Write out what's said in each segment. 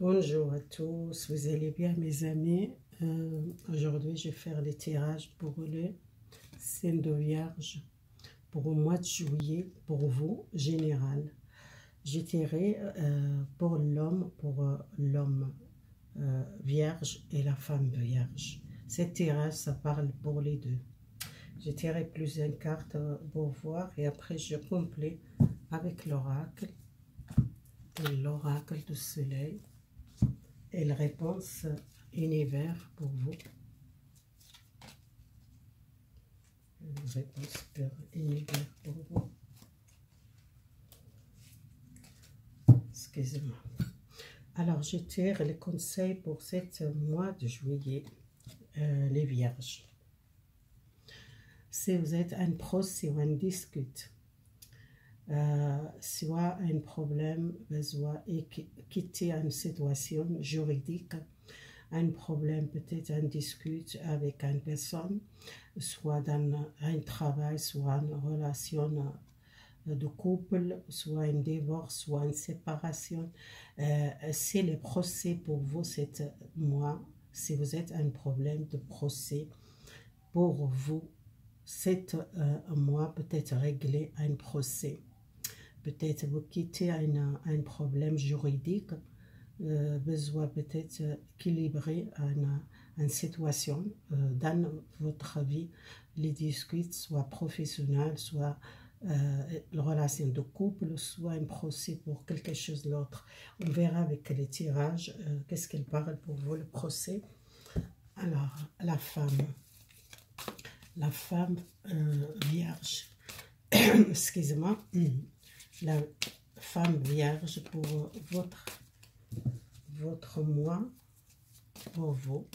Bonjour à tous, vous allez bien mes amis? Aujourd'hui je vais faire les tirages pour le signe de Vierge pour le mois de juillet pour vous général. J'ai tiré pour l'homme vierge et la femme vierge. Ce tirage ça parle pour les deux. J'ai tiré plusieurs cartes pour voir et après je complète avec l'oracle du soleil. Et la réponse univers pour vous. La réponse univers pour vous. Excusez-moi. Alors, je tire les conseils pour ce mois de juillet, les vierges. Si vous êtes un procès ou un discute, soit un problème, soit quitter une situation juridique, un problème, peut-être un discute avec une personne, soit dans un travail, soit une relation de couple, soit un divorce, soit une séparation. C'est le procès pour vous cet mois. Si vous êtes un problème de procès, pour vous, cet mois peut-être régler un procès. Peut-être vous quittez un problème juridique, besoin peut-être équilibrer une situation dans votre vie, les disputes, soit professionnelles, soit la relation de couple, soit un procès pour quelque chose d'autre. On verra avec les tirages qu'est-ce qu'il parle pour vous le procès. Alors, la femme vierge, excusez-moi, la femme vierge pour votre mois, pour vous,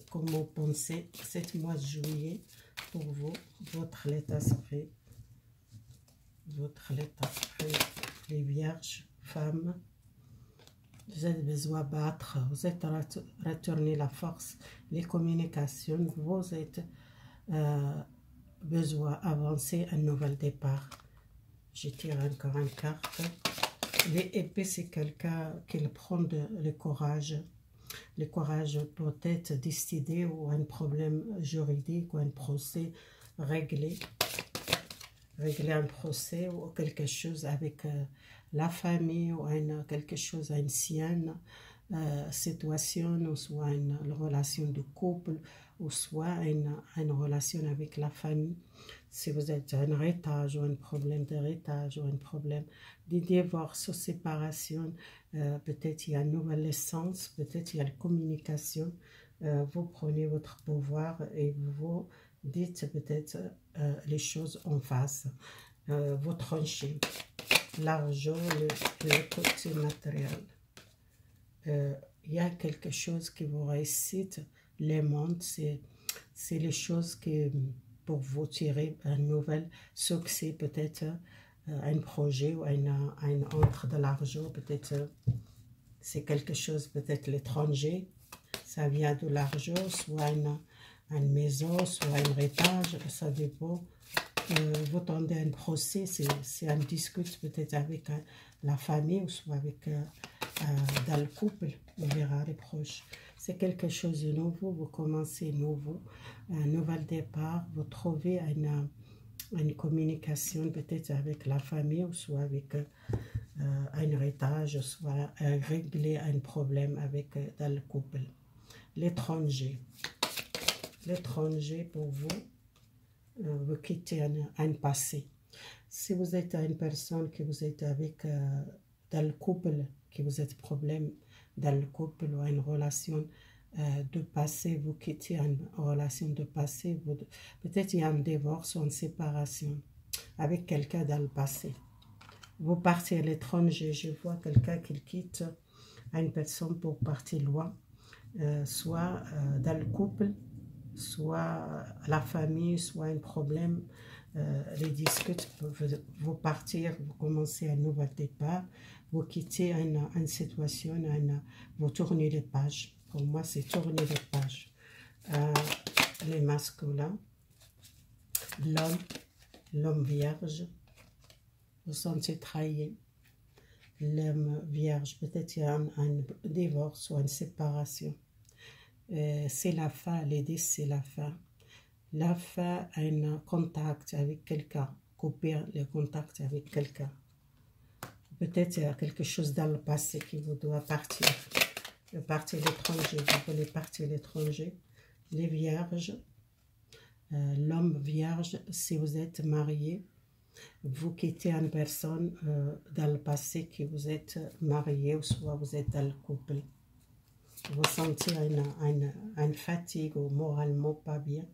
comment vous pensez cet mois de juillet pour vous, votre état d'esprit, les vierges, femmes, vous avez besoin de battre, vous êtes retourner la force, les communications, vous êtes besoin d'avancer un nouvel départ. Je tire encore une carte. Les épées, c'est quelqu'un qui prend le courage peut-être décider ou un problème juridique ou un procès régler un procès ou quelque chose avec la famille ou quelque chose ancienne, situation, ou soit une relation de couple, ou soit une relation avec la famille. Si vous êtes un héritage ou un problème d'héritage ou un problème de divorce ou séparation, peut-être il y a une nouvelle naissance, peut-être il y a la communication, vous prenez votre pouvoir et vous dites peut-être les choses en face, vous tranchez l'argent, le côté matériel. Il y a quelque chose qui vous récite, les mondes, c'est les choses qui, pour vous tirer un nouvel succès, peut-être un projet ou un entre de l'argent, peut-être c'est quelque chose, peut-être l'étranger, ça vient de l'argent, soit une maison, soit un héritage, ça dépend. Vous tendez un procès, c'est un discute peut-être avec la famille ou soit avec dans le couple, on verra les proches. C'est quelque chose de nouveau, vous commencez nouveau, un nouvel départ, vous trouvez une communication peut-être avec la famille ou soit avec un héritage, soit régler un problème avec dans le couple. L'étranger pour vous, vous quittez un passé. Si vous êtes une personne que vous êtes avec dans le couple, que vous êtes problème dans le couple ou une relation de passé, vous quittez une relation de passé, peut-être il y a un divorce ou une séparation avec quelqu'un dans le passé. Vous partez à l'étranger, je vois quelqu'un qui quitte une personne pour partir loin, soit dans le couple, soit la famille, soit un problème, les discutes, vous partir, vous commencez un nouvel départ, vous quittez une situation, vous tournez les pages. Pour moi, c'est tourner les pages. Les masculins, l'homme vierge, vous sentez trahi, l'homme vierge, peut-être il y a un divorce ou une séparation. C'est la fin, l'idée c'est la fin. La fin, un contact avec quelqu'un, couper le contact avec quelqu'un. Peut-être il y a quelque chose dans le passé qui vous doit partir. Partir à l'étranger, vous voulez partir à l'étranger. Les vierges, l'homme vierge, si vous êtes marié, vous quittez une personne dans le passé qui vous êtes marié ou soit vous êtes dans le couple. Vous sentez une fatigue ou moralement pas bien.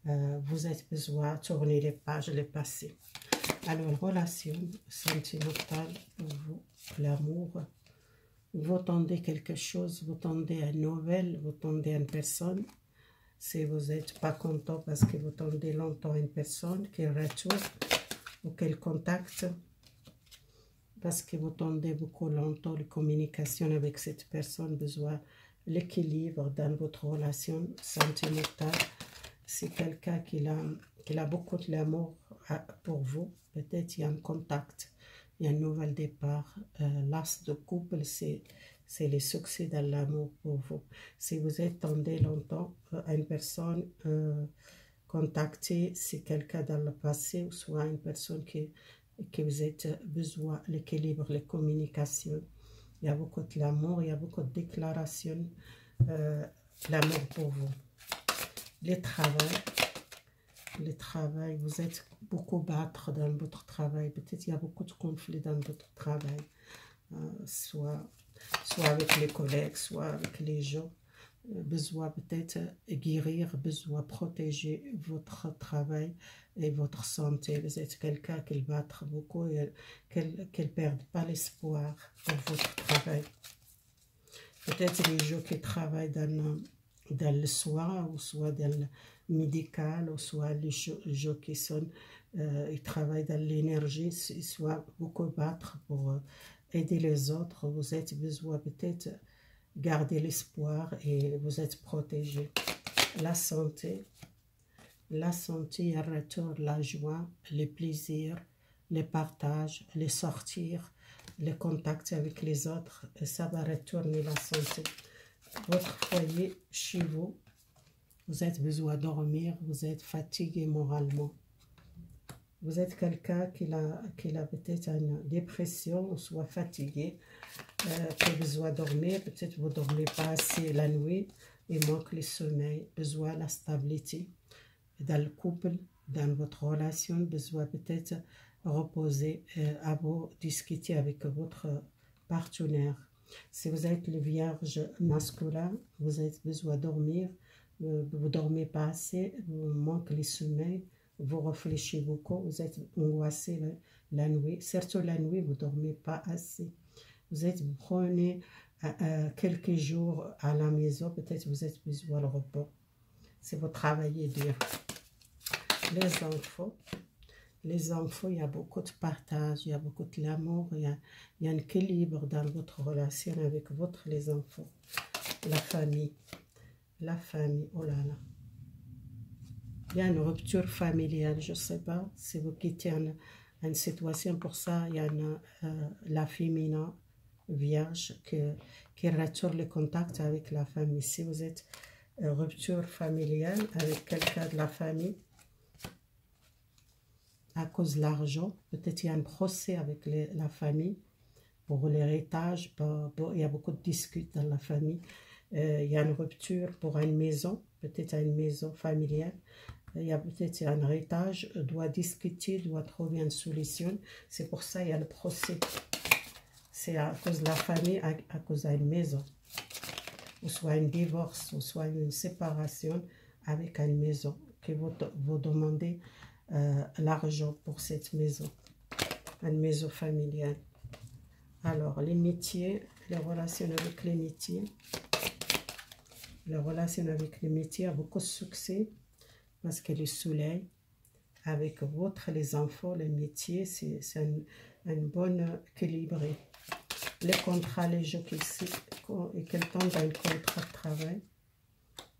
Vous avez besoin de tourner les pages, les passés. Alors, relation sentimentale pour vous, l'amour. Vous tendez quelque chose, vous tendez une nouvelle, vous tendez une personne. Si vous n'êtes pas content parce que vous tendez longtemps une personne, quel retour ou quel contact, parce que vous tendez beaucoup longtemps la communication avec cette personne, besoin l'équilibre dans votre relation sentimentale. C'est quelqu'un qui a beaucoup de l'amour pour vous, peut-être il y a un contact, il y a un nouvel départ. L'as de couple, c'est le succès dans l'amour pour vous. Si vous attendez longtemps une personne contactée, c'est quelqu'un dans le passé, ou soit une personne que vous avez besoin de l'équilibre, la communication. Il y a beaucoup de l'amour, il y a beaucoup de déclarations, l'amour pour vous. Le travail, vous êtes beaucoup battre dans votre travail. Peut-être il y a beaucoup de conflits dans votre travail, soit avec les collègues, soit avec les gens. Besoin peut-être guérir, besoin protéger votre travail et votre santé. Vous êtes quelqu'un qui battre beaucoup et qu'elle ne perde pas l'espoir pour votre travail. Peut-être les gens qui travaillent dans le soin, ou soit dans le médical, ou soit les gens qui sont, ils travaillent dans l'énergie, soit beaucoup battre pour aider les autres. Vous avez besoin peut-être garder l'espoir et vous êtes protégé. La santé, il retourne la joie, le plaisir, le partage, les sortir, le contact avec les autres, et ça va retourner la santé. Votre foyer, chez vous, vous avez besoin de dormir, vous êtes fatigué moralement. Vous êtes quelqu'un qui a peut-être une dépression, ou soit fatigué, qui a besoin de dormir. Peut-être vous ne dormez pas assez la nuit, il manque le sommeil, besoin de la stabilité. Dans le couple, dans votre relation, besoin peut-être reposer, à vous discuter avec votre partenaire. Si vous êtes le vierge masculin, vous avez besoin de dormir, vous ne dormez pas assez, vous manquez le sommeil, vous réfléchissez beaucoup, vous êtes angoissé la nuit, surtout la nuit, vous ne dormez pas assez. Vous prenez quelques jours à la maison, peut-être vous avez besoin de repos. Si vous travaillez dur. Les enfants, il y a beaucoup de partage, il y a beaucoup de l'amour, il y a un équilibre dans votre relation avec les enfants. La famille, oh là là. Il y a une rupture familiale, je ne sais pas, si vous quittez une situation pour ça, il y a la féminin vierge qui retourne le contact avec la famille. Si vous êtes rupture familiale avec quelqu'un de la famille, à cause de l'argent, peut-être il y a un procès avec la famille pour l'héritage, il y a beaucoup de disputes dans la famille, il y a une rupture pour une maison, peut-être une maison familiale, il y a peut-être un héritage, doit discuter, doit trouver une solution, c'est pour ça qu'il y a le procès, c'est à cause de la famille, à cause d'une maison, ou soit un divorce, ou soit une séparation avec une maison, que vous demandez l'argent pour cette maison, une maison familiale. Alors, les métiers, les relations avec les métiers. La relation avec les métiers a beaucoup de succès parce que le soleil, avec les enfants, les métiers, c'est un bon équilibre. Les contrats, les gens qui tombent dans un contrat de travail,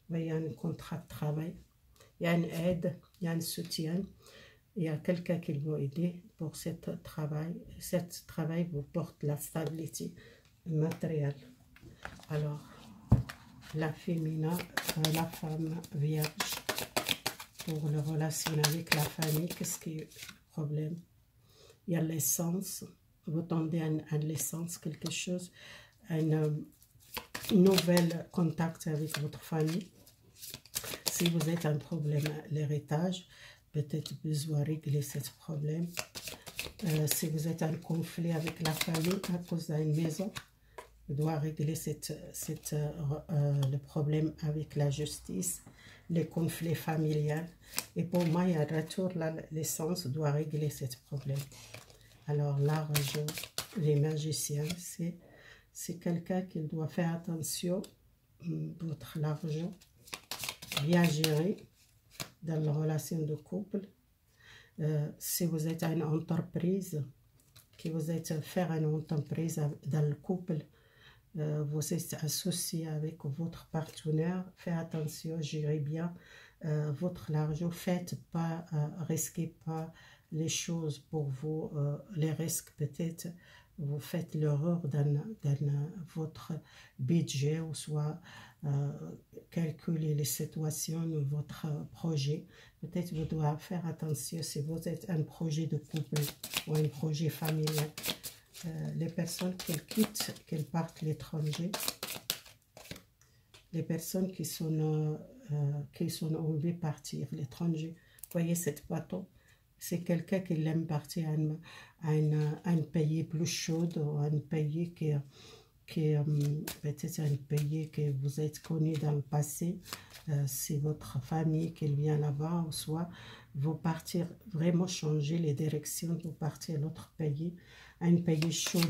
il y a un contrat de travail, il y a une aide, il y a un soutien. Il y a quelqu'un qui vous aide pour ce travail. Ce travail vous porte la stabilité matérielle. Alors, la féminin, la femme vierge, pour le relation avec la famille, qu'est-ce qui est le problème? Il y a l'essence, vous tendez à l'essence, quelque chose, un nouvel contact avec votre famille. Si vous êtes un problème à l'héritage, peut-être besoin de régler ce problème. Si vous êtes en conflit avec la famille à cause d'une maison, vous devez régler le problème avec la justice, les conflits familiaux. Et pour moi, il y a un retour là, l'essence doit régler ce problème. Alors l'argent, les magiciens, c'est quelqu'un qui doit faire attention votre l'argent, bien gérer dans la relation de couple. Si vous êtes une entreprise, que vous êtes faire une entreprise dans le couple, vous êtes associé avec votre partenaire, faites attention, gérez bien votre argent, faites pas, risquez pas les choses pour vous, les risques peut-être, vous faites l'erreur dans votre budget, ou soit calculer les situations de votre projet. Peut-être vous devez faire attention si vous êtes un projet de couple ou un projet familial. Les personnes qui quittent, qui partent à l'étranger, les personnes qui sont envie de partir à l'étranger. Voyez cette bateau, c'est quelqu'un qui aime partir à un pays plus chaud, ou un pays qui peut-être un pays que vous êtes connu dans le passé. C'est votre famille qui vient là-bas, ou soit vous partir vraiment changer les directions, vous partir à l'autre pays, un pays chaud,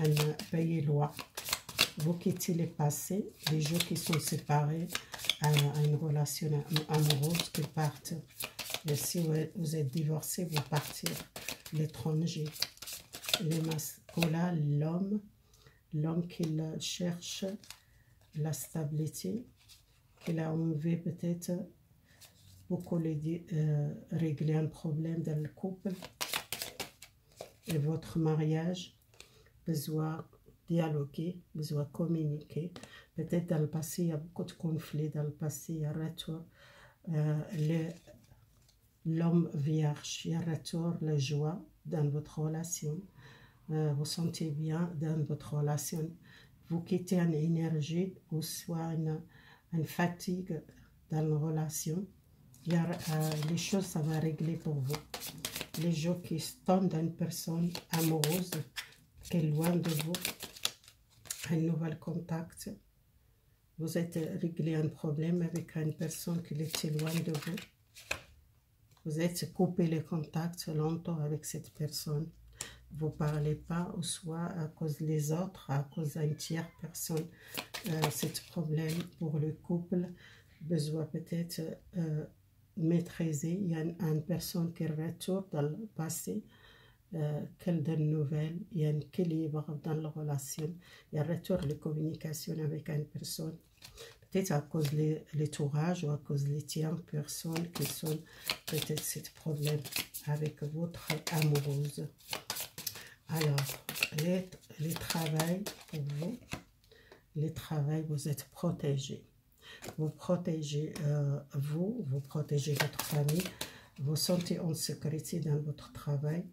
un pays loin. Vous quittez le passé, les gens qui sont séparés à une relation amoureuse qui partent. Et si vous êtes divorcé, vous partez à l'étranger. Les masculins, l'homme qui cherche la stabilité, qu'il a envie peut-être beaucoup régler un problème dans le couple et votre mariage, besoin dialoguer, besoin communiquer. Peut-être dans le passé, il y a beaucoup de conflits, dans le passé, il y a retour, l'homme vierge, il y a retour, la joie dans votre relation. Vous sentez bien dans votre relation. Vous quittez une énergie ou soit une fatigue dans la relation. Il y a, les choses, ça va régler pour vous. Les gens qui tombent dans une personne amoureuse qui est loin de vous, un nouvel contact. Vous êtes réglé un problème avec une personne qui était loin de vous. Vous êtes coupé les contacts longtemps avec cette personne. Vous ne parlez pas, ou soit à cause des autres, à cause d'une tierce personne. C'est problème pour le couple, besoin peut-être maîtriser. Il y a une personne qui retourne dans le passé, qu'elle donne nouvelles, il y a un équilibre dans la relation, il y a un retour de communication avec une personne. Peut-être à cause des tourages ou à cause des tierces personnes qui sont peut-être ce problème avec votre amoureuse. Alors, les travail pour vous, les travail, vous êtes protégés. Vous protégez vous protégez votre famille, vous sentez en sécurité dans votre travail,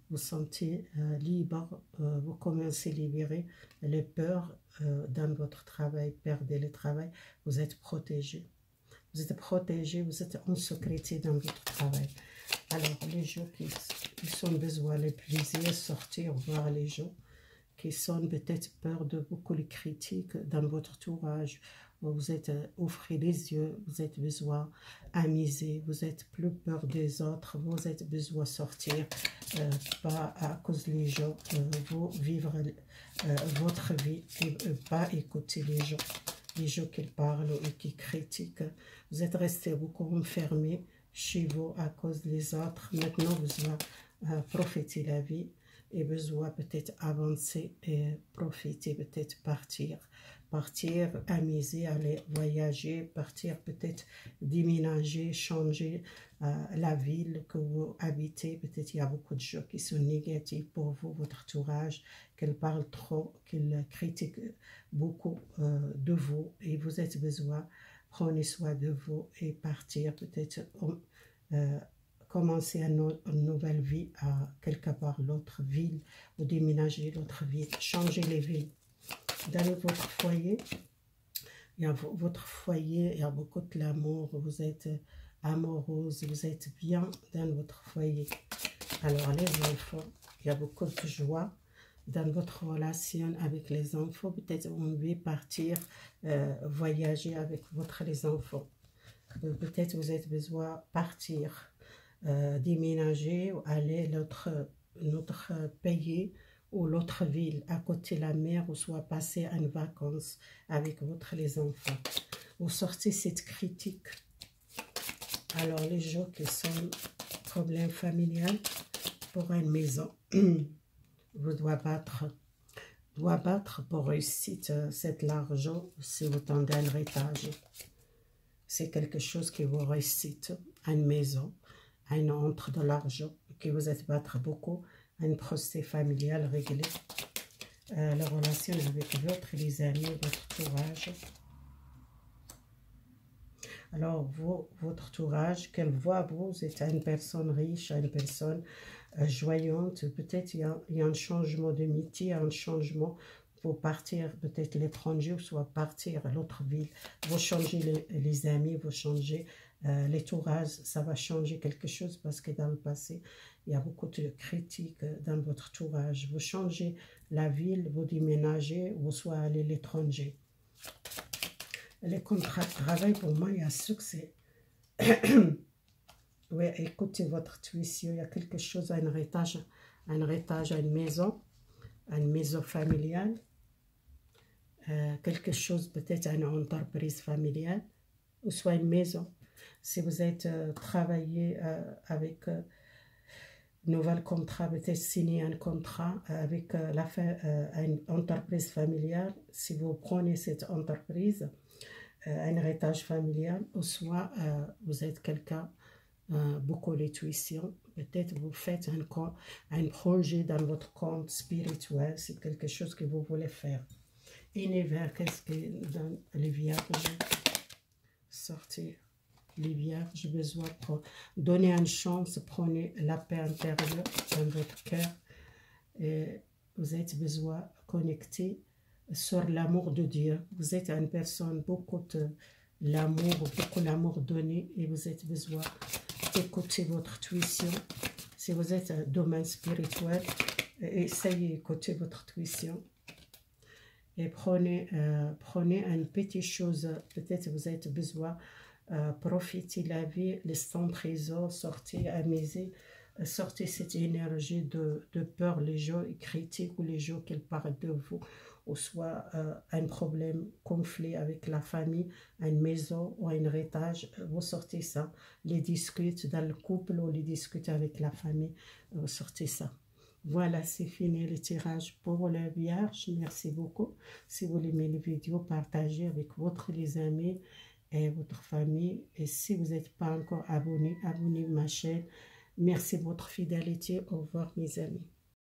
vous sentez libre, vous commencez à libérer les peurs dans votre travail, perdez le travail, vous êtes protégé. Vous êtes protégé, vous êtes en sécurité dans votre travail. Alors, les gens qui ont besoin de plaisir, sortir, voir les gens qui sont peut-être peur de beaucoup de critiques dans votre entourage, vous êtes offrez les yeux, vous êtes besoin amuser, vous êtes plus peur des autres, vous êtes besoin sortir, pas à cause des gens, vous vivre votre vie et pas écouter les gens qui parlent et qui critiquent. Vous êtes resté beaucoup enfermé chez vous à cause des autres. Maintenant, vous allez profiter de la vie. et besoin peut-être avancer et profiter, peut-être partir, amuser, aller voyager, partir peut-être déménager, changer la ville que vous habitez. Peut-être il y a beaucoup de gens qui sont négatifs pour vous, votre entourage, qu'elles parlent trop, qu'ils critiquent beaucoup de vous et vous êtes besoin, prenez soin de vous et partir peut-être commencer une nouvelle vie à quelque part l'autre ville ou déménager l'autre ville, changer les villes. Dans votre foyer, il y a beaucoup de l'amour, vous êtes amoureuse, vous êtes bien dans votre foyer. Alors les enfants, il y a beaucoup de joie dans votre relation avec les enfants. Peut-être vous devez partir voyager avec les enfants. Peut-être vous avez besoin de partir déménager ou aller notre pays ou l'autre ville à côté de la mer ou soit passer en vacances avec les enfants. Vous sortez cette critique. Alors les gens qui sont problème familial pour une maison, vous devez battre pour réussir cet argent si vous tendez un héritage. C'est quelque chose qui vous réussit, une maison, une entre de l'argent, qui vous êtes battre beaucoup, un procès familial réglé, la relation avec les amis, votre entourage. Alors, votre entourage, qu'elle voit, vous êtes une personne riche, une personne joyeuse. Peut-être il y a un changement de métier, un changement pour partir peut-être l'étranger ou soit partir à l'autre ville. Vous changez les amis, vous changez l'entourage, ça va changer quelque chose parce que dans le passé, il y a beaucoup de critiques dans votre entourage. Vous changez la ville, vous déménagez ou soit aller à l'étranger. Les contrats de travail, pour moi, il y a succès. Oui, écoutez votre intuition, il y a quelque chose, un héritage à une maison familiale, quelque chose peut-être une entreprise familiale, ou soit une maison. Si vous êtes travaillé avec nouvel contrat, peut-être signer un contrat avec une entreprise familiale, si vous prenez cette entreprise, un héritage familial, ou soit vous êtes quelqu'un, beaucoup d'intuition, peut-être vous faites un projet dans votre compte spirituel, c'est quelque chose que vous voulez faire. Univers, qu'est-ce que dans les vierges, sortir les vierges, besoin pour donner une chance, prenez la paix intérieure dans votre cœur, et vous êtes besoin de connecter sur l'amour de Dieu. Vous êtes une personne, beaucoup l'amour donné, et vous êtes besoin d'écouter votre intuition. Si vous êtes un domaine spirituel, essayez d'écouter votre intuition. Et prenez une petite chose, peut-être vous avez besoin, profitez de la vie, laissez un trésor, sortez, amusez, sortez cette énergie de peur, les gens critiquent ou les gens qui parlent de vous, ou soit un problème, conflit avec la famille, une maison ou un héritage, vous sortez ça, les discutes dans le couple ou les discutes avec la famille, vous sortez ça. Voilà, c'est fini le tirage pour les vierges. Merci beaucoup. Si vous aimez les vidéos, partagez avec les amis et votre famille. Et si vous n'êtes pas encore abonné, abonnez-vous à ma chaîne. Merci de votre fidélité. Au revoir mes amis.